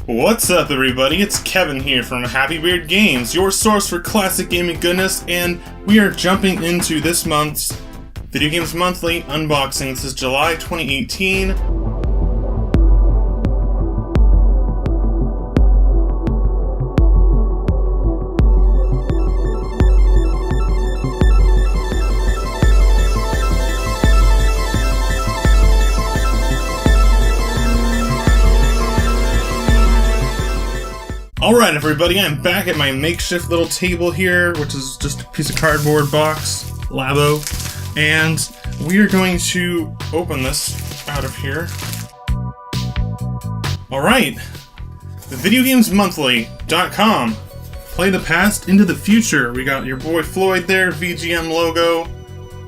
What's up, everybody? It's Kevin here from Happy Beard Games, your source for classic gaming goodness, and we are jumping into this month's Video Games Monthly unboxing. This is July 2018. Alright, everybody, I'm back at my makeshift little table here, which is just a piece of cardboard box, Labo, and we are going to open this out of here. Alright, thevideogamesmonthly.com. Play the past into the future. We got your boy Floyd there, VGM logo.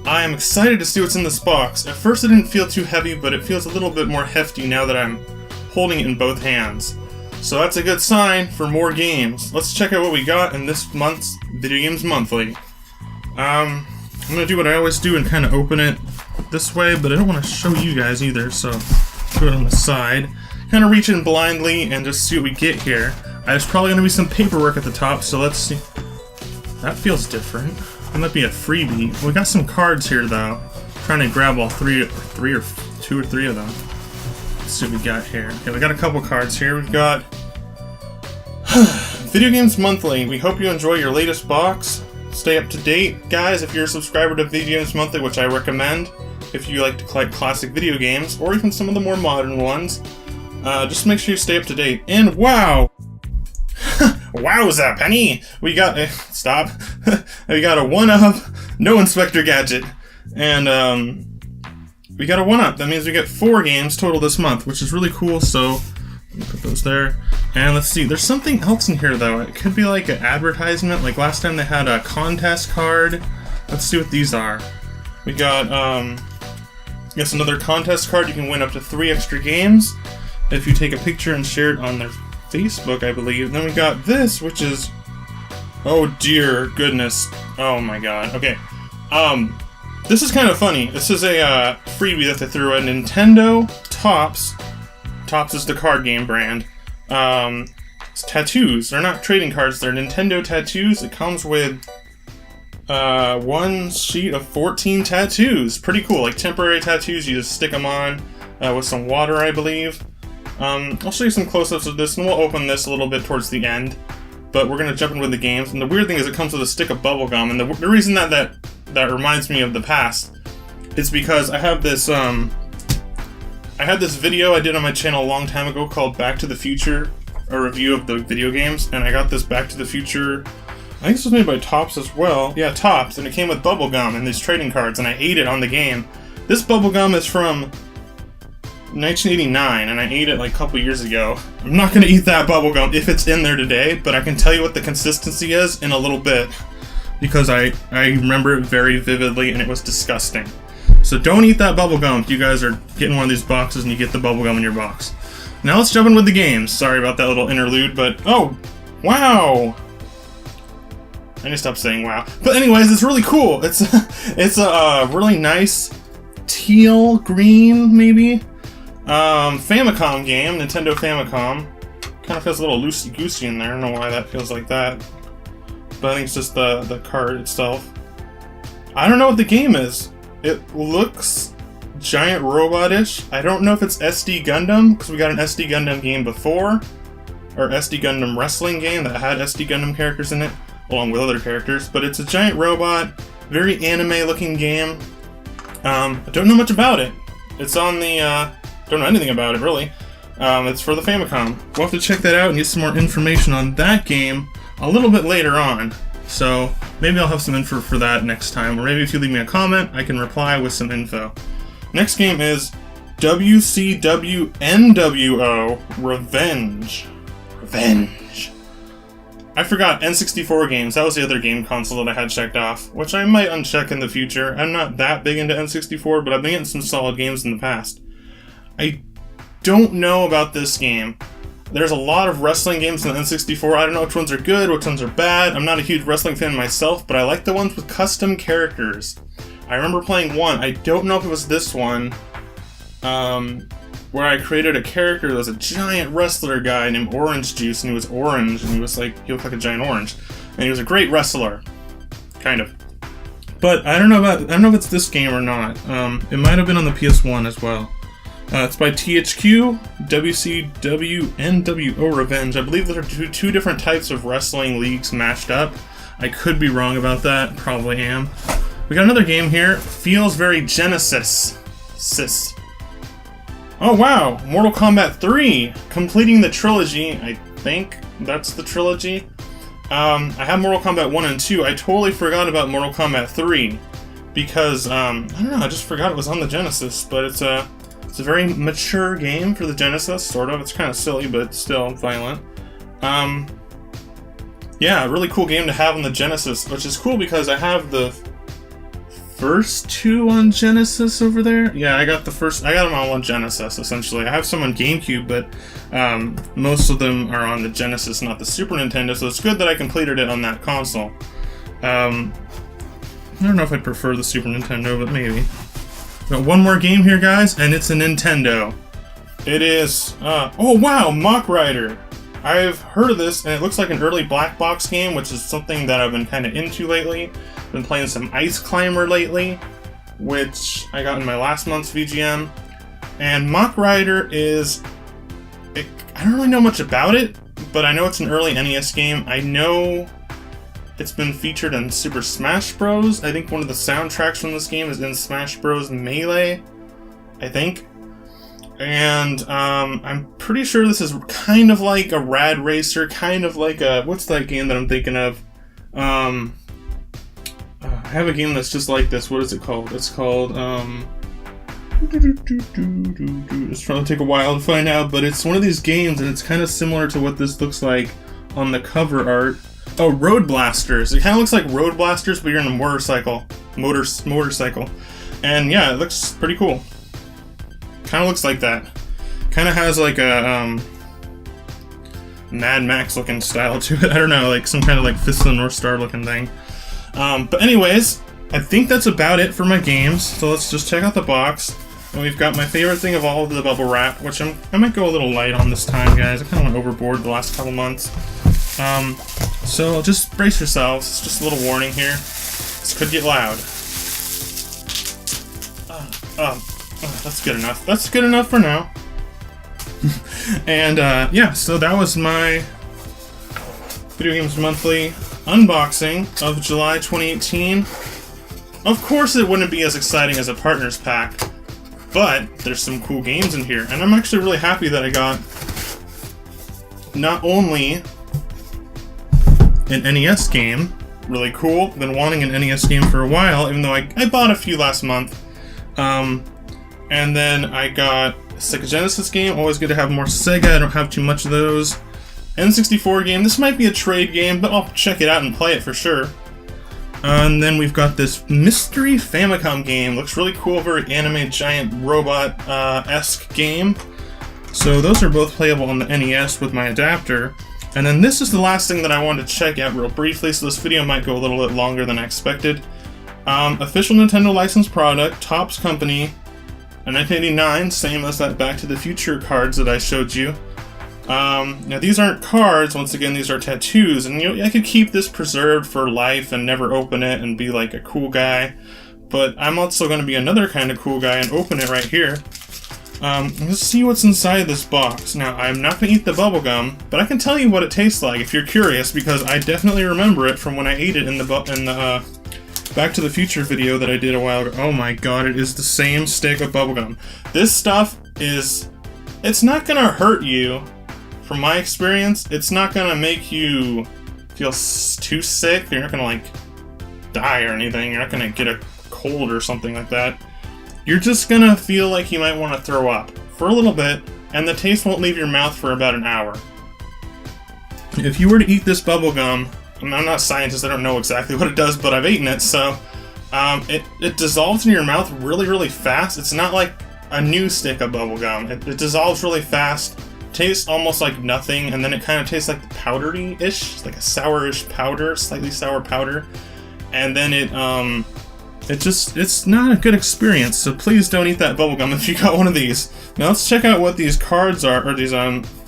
I am excited to see what's in this box. At first it didn't feel too heavy, but it feels a little bit more hefty now that I'm holding it in both hands. So that's a good sign for more games. Let's check out what we got in this month's Video Games Monthly. I'm going to do what I always do and kind of open it this way, but I don't want to show you guys either, so put it on the side. Kind of reach in blindly and just see what we get here. There's probably going to be some paperwork at the top, so let's see. That feels different. It might be a freebie. We got some cards here, though. I'm trying to grab all two or three of them. Let's see what we got here. Okay, we got a couple cards here. We've got Video Games Monthly. We hope you enjoy your latest box. Stay up to date, guys. If you're a subscriber to Video Games Monthly, which I recommend, if you like to collect classic video games or even some of the more modern ones, just make sure you stay up to date. And wow, wowza, Penny! We got stop. We got a 1-up, no Inspector Gadget, and we got a 1-up. That means we get 4 games total this month, which is really cool, so let me put those there. And let's see, there's something else in here, though. It could be like an advertisement, like last time they had a contest card. Let's see what these are. We got, I guess another contest card. You can win up to 3 extra games if you take a picture and share it on their Facebook, I believe. And then we got this, which is, oh dear goodness. Oh my god. Okay. This is kind of funny. This is a freebie that they threw in. Nintendo Topps. Topps is the card game brand. It's tattoos. They're not trading cards. They're Nintendo tattoos. It comes with one sheet of 14 tattoos. Pretty cool. Like temporary tattoos. You just stick them on with some water, I believe. I'll show you some close-ups of this, and we'll open this a little bit towards the end. But we're going to jump in with the games. And the weird thing is it comes with a stick of bubble gum. And the reason that reminds me of the past is because I have this I had this video I did on my channel a long time ago called Back to the Future, a review of the video games, and I got this Back to the Future, I think this was made by Topps as well. Yeah, Topps, and it came with bubblegum and these trading cards, and I ate it on the game. This bubblegum is from 1989, and I ate it like a couple years ago. I'm not going to eat that bubblegum if it's in there today, but I can tell you what the consistency is in a little bit, because I remember it very vividly, and it was disgusting. So don't eat that bubblegum if you guys are getting one of these boxes and you get the bubblegum in your box. Now let's jump in with the games. Sorry about that little interlude, but oh, wow! I need to stop saying wow. But anyways, it's really cool. It's a really nice teal green, maybe, Famicom game, Nintendo Famicom. Kind of feels a little loosey-goosey in there. I don't know why that feels like that. But I think it's just the card itself. I don't know what the game is. It looks giant robot-ish. I don't know if it's SD Gundam, because we got an SD Gundam game before, or SD Gundam wrestling game that had SD Gundam characters in it, along with other characters, but it's a giant robot, very anime-looking game. I don't know much about it. It's on the, don't know anything about it, really. It's for the Famicom. We'll have to check that out and get some more information on that game a little bit later on. So maybe I'll have some info for that next time, or maybe if you leave me a comment, I can reply with some info. Next game is WCW NWO Revenge. Revenge. I forgot N64 games. That was the other game console that I had checked off, which I might uncheck in the future. I'm not that big into N64, but I've been getting some solid games in the past. I don't know about this game. There's a lot of wrestling games on the N64. I don't know which ones are good, which ones are bad. I'm not a huge wrestling fan myself, but I like the ones with custom characters. I remember playing one. I don't know if it was this one. where I created a character that was a giant wrestler guy named Orange Juice, and he was orange, and he looked like a giant orange, and he was a great wrestler, kind of. But I don't know if it's this game or not. It might have been on the PS1 as well. It's by THQ, WCW, NWO Revenge. I believe those are two different types of wrestling leagues mashed up. I could be wrong about that, probably am. We got another game here. Feels very Genesis. Oh wow, Mortal Kombat 3, completing the trilogy. I think that's the trilogy. I have Mortal Kombat 1 and 2. I totally forgot about Mortal Kombat 3 because I don't know, I just forgot it was on the Genesis. But it's a very mature game for the Genesis, sort of. It's kind of silly, but still violent. Yeah, a really cool game to have on the Genesis, which is cool because I have the first two on Genesis over there. Yeah, I got them all on Genesis, essentially. I have some on GameCube, but most of them are on the Genesis, not the Super Nintendo, so it's good that I completed it on that console. I don't know if I'd prefer the Super Nintendo, but maybe. Got one more game here, guys, and it's a Nintendo. It is, oh wow, Mock Rider. I've heard of this, and it looks like an early black box game, which is something that I've been kind of into lately. Been playing some Ice Climber lately, which I got in my last month's VGM. And Mock Rider is... I don't really know much about it, but I know it's an early NES game. I know it's been featured in Super Smash Bros. I think one of the soundtracks from this game is in Smash Bros. Melee, I think. And I'm pretty sure this is kind of like a Rad Racer, kind of like a... What's that game that I'm thinking of? I have a game that's just like this. What is it called? It's called, it's trying to take a while to find out, but it's one of these games, and it's kind of similar to what this looks like on the cover art. Oh, Road Blasters. It kind of looks like Road Blasters, but you're in a motorcycle. Motorcycle. And yeah, it looks pretty cool. Kind of looks like that. Kind of has like a Mad Max looking style to it. I don't know, like some kind of like Fist of the North Star looking thing. But anyways, I think that's about it for my games. So let's just check out the box. And we've got my favorite thing of all, the bubble wrap, which I might go a little light on this time, guys. I kind of went overboard the last couple months. So just brace yourselves. It's just a little warning here. This could get loud. That's good enough. That's good enough for now. And yeah, so that was my Video Games Monthly unboxing of July 2018. Of course it wouldn't be as exciting as a Partners Pack, but there's some cool games in here, and I'm actually really happy that I got not only an NES game, really cool, been wanting an NES game for a while, even though I bought a few last month, and then I got a Sega Genesis game, always good to have more Sega, I don't have too much of those. N64 game, this might be a trade game, but I'll check it out and play it for sure. And then we've got this Mystery Famicom game, looks really cool, very anime giant robot-esque game. So those are both playable on the NES with my adapter. And then this is the last thing that I wanted to check out real briefly, so this video might go a little bit longer than I expected. Official Nintendo licensed product, Topps Company, a 1989, same as that Back to the Future cards that I showed you. Now these aren't cards, once again these are tattoos, and I could keep this preserved for life and never open it and be like a cool guy, but I'm also going to be another kind of cool guy and open it right here. Let's see what's inside this box. Now I'm not going to eat the bubblegum, but I can tell you what it tastes like if you're curious, because I definitely remember it from when I ate it in the Back to the Future video that I did a while ago. Oh my god, it is the same stick of bubblegum. This stuff is... it's not going to hurt you. From my experience, it's not gonna make you feel too sick. You're not gonna like die or anything. You're not gonna get a cold or something like that. You're just gonna feel like you might want to throw up for a little bit, and the taste won't leave your mouth for about an hour. If you were to eat this bubblegum, and I'm not a scientist, I don't know exactly what it does, but I've eaten it, so it dissolves in your mouth really, really fast. It's not like a new stick of bubblegum. It dissolves really fast. Tastes almost like nothing, and then it kind of tastes like powdery-ish, like a sourish powder, slightly sour powder, and then it it's not a good experience, so please don't eat that bubblegum if you got one of these. Now let's check out what these cards are, or these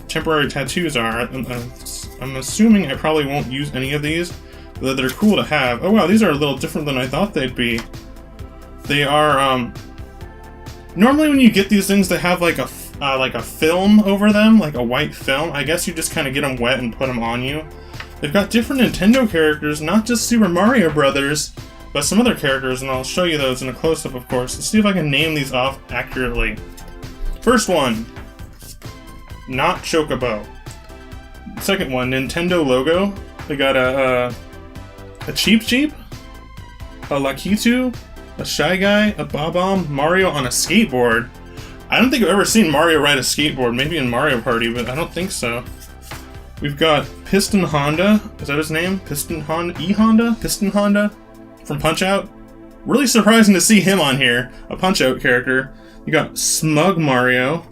temporary tattoos are. I'm assuming I probably won't use any of these, but they're cool to have. Oh wow, these are a little different than I thought they'd be. They are, normally when you get these things, they have like a film over them, like a white film. I guess you just kind of get them wet and put them on you. They've got different Nintendo characters, not just Super Mario Brothers, but some other characters, and I'll show you those in a close-up, of course. Let's see if I can name these off accurately. First one, not Chocobo. Second one, Nintendo logo. They got a Cheep Cheep, a Lakitu, a Shy Guy, a Bob-omb, Mario on a skateboard. I don't think I've ever seen Mario ride a skateboard, maybe in Mario Party, but I don't think so. We've got Piston Honda, is that his name? Piston Honda? E-Honda? Piston Honda? From Punch-Out? Really surprising to see him on here, a Punch-Out character. You got Smug Mario.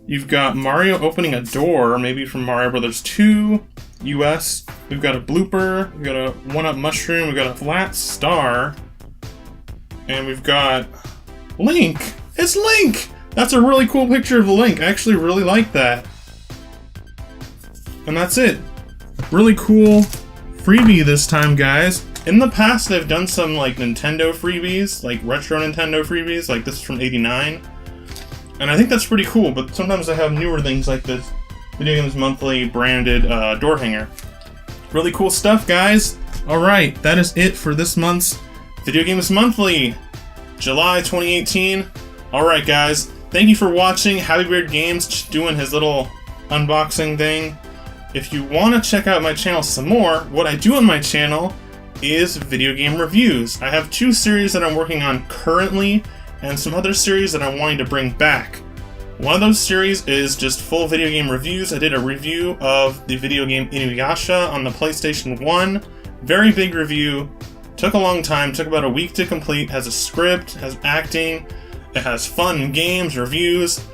You've got Mario opening a door, maybe from Mario Brothers 2, US. We've got a blooper, we've got a 1-Up mushroom, we've got a flat star. And we've got Link! It's Link! That's a really cool picture of Link. I actually really like that. And that's it. Really cool freebie this time, guys. In the past, they've done some like Nintendo freebies, like retro Nintendo freebies, like this is from '89. And I think that's pretty cool, but sometimes they have newer things like this Video Games Monthly branded door hanger. Really cool stuff, guys. Alright, that is it for this month's Video Games Monthly, July 2018. Alright, guys, thank you for watching. Happy Beard Games doing his little unboxing thing. If you want to check out my channel some more, what I do on my channel is video game reviews. I have 2 series that I'm working on currently, and some other series that I'm wanting to bring back. One of those series is just full video game reviews. I did a review of the video game Inuyasha on the PlayStation 1. Very big review. Took a long time, took about a week to complete. Has a script, has acting, it has fun games, reviews,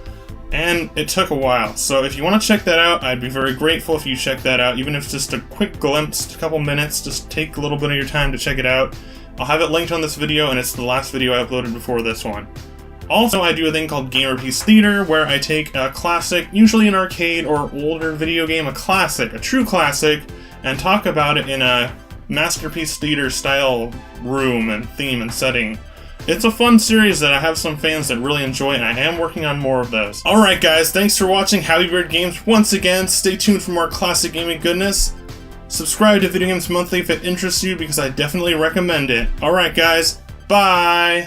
and it took a while. So if you want to check that out, I'd be very grateful if you check that out, even if it's just a quick glimpse, a couple minutes, just take a little bit of your time to check it out. I'll have it linked on this video, and it's the last video I uploaded before this one. Also, I do a thing called Gamer Piece Theater, where I take a classic, usually an arcade or older video game, a classic, a true classic, and talk about it in a Masterpiece Theater style room and theme and setting. It's a fun series that I have some fans that really enjoy, and I am working on more of those. Alright guys, thanks for watching Happy Beard Games once again. Stay tuned for more classic gaming goodness. Subscribe to Video Games Monthly if it interests you, because I definitely recommend it. Alright guys, bye!